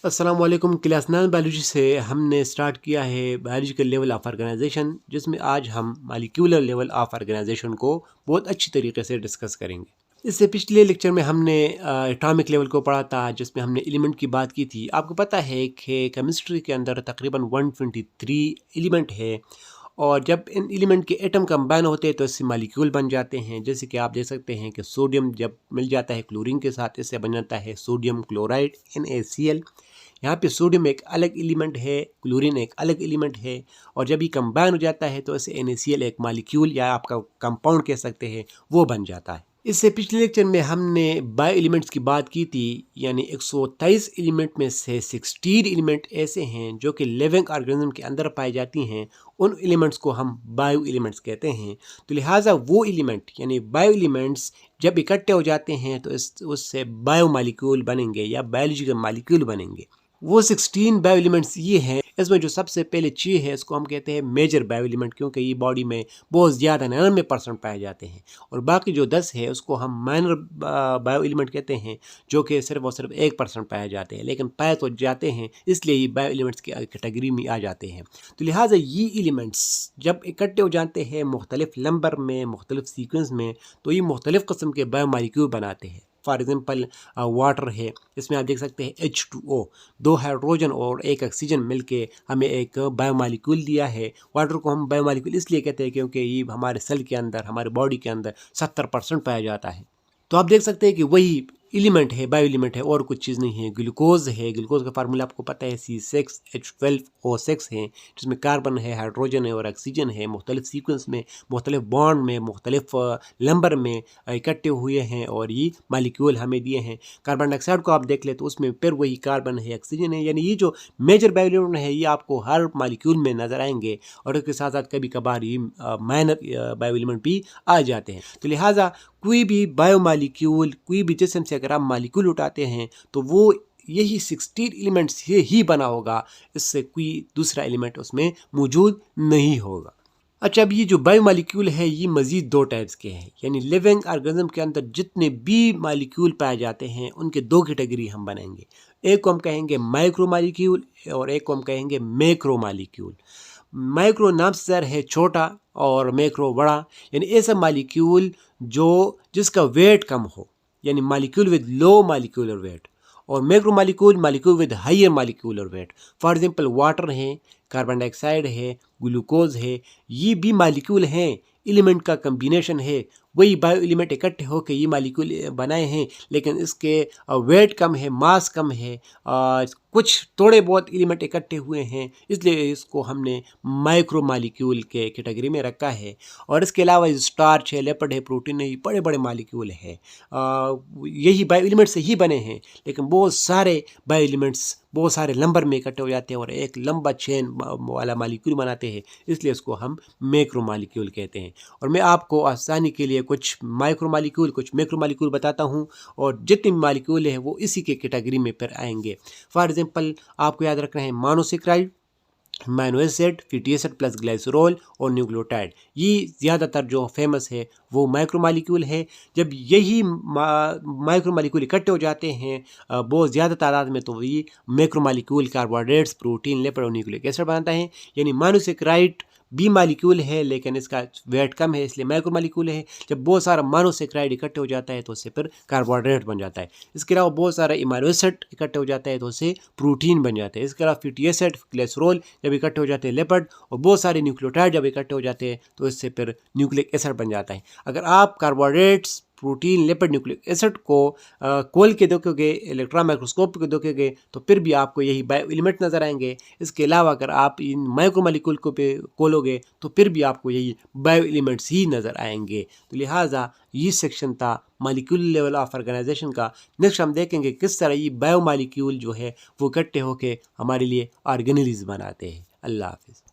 अस्सलाम वालेकुम। Class 9 biology से हमने स्टार्ट किया है बायोलॉजिकल लेवल ऑफ ऑर्गेनाइजेशन, जिसमें आज हम मॉलिक्यूलर लेवल ऑफ ऑर्गेनाइजेशन को बहुत अच्छी तरीके से डिस्कस करेंगे। इससे पिछले लेक्चर में हमने एटॉमिक लेवल को पढ़ा था, जिसमें हमने एलिमेंट की बात की थी। आपको पता है कि केमिस्ट्री के अंदर तकरीबन 123 एलिमेंट है, और जब इन एलिमेंट के एटम कंबाइन होते हैं तो इससे मॉलिक्यूल बन जाते हैं। जैसे कि आप देख सकते हैं कि सोडियम जब मिल जाता है क्लोरीन के साथ, इससे बन जाता है सोडियम क्लोराइड NaCl। यहाँ पे सोडियम एक अलग एलिमेंट है, क्लोरीन एक अलग एलिमेंट है, और जब ये कंबाइन हो जाता है तो इसे NaCl एक मॉलिक्यूल या आपका कंपाउंड कह सकते हैं, वो बन जाता है। इससे पिछले लेक्चर में हमने बायो एलिमेंट्स की बात की थी, यानी 123 एलिमेंट में से 16 एलिमेंट ऐसे हैं जो कि लिविंग ऑर्गेनिज्म के अंदर पाई जाती हैं। उन एलिमेंट्स को हम बायो एलिमेंट्स कहते हैं। तो लिहाजा वो एलिमेंट यानी बायो एलिमेंट्स जब इकट्ठे हो जाते हैं तो उससे बायो मॉलिक्यूल बनेंगे या बायोलॉजिकल मॉलिक्यूल बनेंगे। वो 16 बायो एलिमेंट्स ये हैं। इसमें जो सबसे पहले चीज़ है, इसको हम कहते हैं मेजर बायो एलिमेंट, क्योंकि ये बॉडी में बहुत ज़्यादा 99% पाए जाते हैं। और बाकी जो 10 है उसको हम माइनर बायो एलिमेंट कहते हैं, जो कि सिर्फ और सिर्फ 1% पाए जाते हैं, लेकिन पाए तो जाते हैं, इसलिए ये बायो एलिमेंट्स की कैटेगरी में आ जाते हैं। तो लिहाजा ये एलिमेंट्स जब इकट्ठे हो जाते हैं मुख्तलिफ नंबर में, मुख्तलिफ सीक्वेंस में, तो ये मुख्तलिफ किस्म के बायो मॉलिक्यूल बनाते हैं। फॉर एग्जांपल वाटर है, इसमें आप देख सकते हैं H2O, 2 हाइड्रोजन और 1 ऑक्सीजन मिलके हमें एक बायोमॉलिक्यूल दिया है। वाटर को हम बायोमॉलिक्यूल इसलिए कहते हैं क्योंकि ये हमारे सेल के अंदर, हमारे बॉडी के अंदर 70% पाया जाता है। तो आप देख सकते हैं कि वही एलिमेंट है, बायो एलिमेंट है, और कुछ चीज़ नहीं है। ग्लूकोज है, ग्लूकोज का फार्मूला आपको पता है C6H12O6 है, जिसमें कार्बन है, हाइड्रोजन है और ऑक्सीजन है। मुख्तलिफ सीक्वेंस में, मुख्तलिफ बॉन्ड में, मुख्तलिफ नंबर में इकट्ठे हुए हैं और ये मालिक्यूल हमें दिए हैं। कार्बन डाइऑक्साइड को आप देख ले तो उसमें फिर वही कार्बन है, ऑक्सीजन है, यानी ये जो मेजर बायो एलिमेंट है ये आपको हर मालिक्यूल में नज़र आएंगे, और इसके साथ साथ कभी कभार ये माइनर बायो एलिमेंट भी आ जाते हैं। तो लिहाजा कोई भी बायो मालिक्यूल, कोई भी जिस्म से अगर आप मालिक्यूल उठाते हैं तो वो यही 16 एलिमेंट्स से ही बना होगा, इससे कोई दूसरा एलिमेंट उसमें मौजूद नहीं होगा। अच्छा, अब ये जो बायो मालिक्यूल है ये मज़ीद 2 टाइप्स के हैं, यानी लिविंग ऑर्गेनिज्म के अंदर जितने भी मालिक्यूल पाए जाते हैं उनके 2 कैटेगरी हम बनाएंगे। एक को हम कहेंगे माइक्रो मालिक्यूल और एक को हम कहेंगे मैक्रो मालिक्यूल। माइक्रो नाम से ज़र है छोटा और मैक्रो बड़ा, यानी ऐसा मालिक्यूल जिसका वेट कम हो, यानी molecule with low molecular weight. और macro molecule with higher molecular weight. For example water है, कार्बन डाइऑक्साइड है, ग्लूकोज है, ये भी मालिक्यूल हैं, एलिमेंट का कम्बिनेशन है। वही बायो एलिमेंट इकट्ठे होकर ये मालिक्यूल बनाए हैं, लेकिन इसके वेट कम है, मास कम है, कुछ थोड़े बहुत एलिमेंट इकट्ठे हुए हैं, इसलिए इसको हमने माइक्रो मालिक्यूल के कैटेगरी में रखा है। और इसके अलावा स्टार्च है, लिपिड है, प्रोटीन है, ये बड़े बड़े मालिक्यूल है, यही बायो एलिमेंट से ही बने हैं, लेकिन बहुत सारे बायो एलिमेंट्स बहुत सारे नंबर में इकट्ठे हो जाते हैं और एक लंबा चेन वाला मालिक्यूल बनाते हैं, इसलिए इसको हम मैक्रो मालिक्यूल कहते हैं। और मैं आपको आसानी के लिए कुछ माइक्रो मालिक्यूल, कुछ मैक्रो मालिक्यूल बताता हूँ, और जितने भी मालिक्यूल हैं वो इसी के कैटेगरी में फिर आएंगे। फॉर एग्जांपल आपको याद रखना है monosaccharide, amino acid, fatty acid plus glycerol और न्यूक्लियोटाइड, ये ज़्यादातर जो फेमस है वो माइक्रो मालिक्यूल है। जब यही माइक्रो मालिक्यूल इकट्ठे हो जाते हैं बहुत ज़्यादा तादाद में, तो ये macro molecule carbohydrates, protein, lipid और न्यूक्लिक एसिड बनाता है। यानी मोनोसेक्राइड बी मालिक्यूल है, लेकिन इसका वेट कम है, इसलिए माइक्रो मालिक्यूल है। जब बहुत सारा मोनोसेक्राइड इकट्ठे हो जाता है तो उससे फिर कार्बोहाइड्रेट बन जाता है। इसके अलावा बहुत सारा अमीनो एसिड इकट्ठे हो जाता है तो उससे प्रोटीन बन जाते हैं। इसके अलावा फैटी एसिड, कोलेस्ट्रॉल जब इकट्ठे हो जाते हैं, लिपिड, और बहुत सारे न्यूक्लियोटाइड जब इकट्ठे हो जाते हैं तो इससे फिर न्यूक्लिक एसिड बन जाता है। अगर आप carbohydrates, protein, lipid, nucleic acid को खोल के देखोगे, इलेक्ट्रॉन माइक्रोस्कोप के देखोगे, तो फिर भी आपको यही बायो एलिमेंट नज़र आएंगे। इसके अलावा अगर आप इन माइक्रो मालिक्यूल को पे खोलोगे तो फिर भी आपको यही बायो एलिमेंट्स ही नज़र आएंगे। तो लिहाजा ये सेक्शन था मालिक्यूल लेवल ऑफ ऑर्गेनाइजेशन का। नेक्स्ट हम देखेंगे किस तरह ये बायो मालिक्यूल जो है वो इकट्ठे होकर हमारे लिए ऑर्गेनेलिज बनाते हैं। अल्लाह हाफिज़।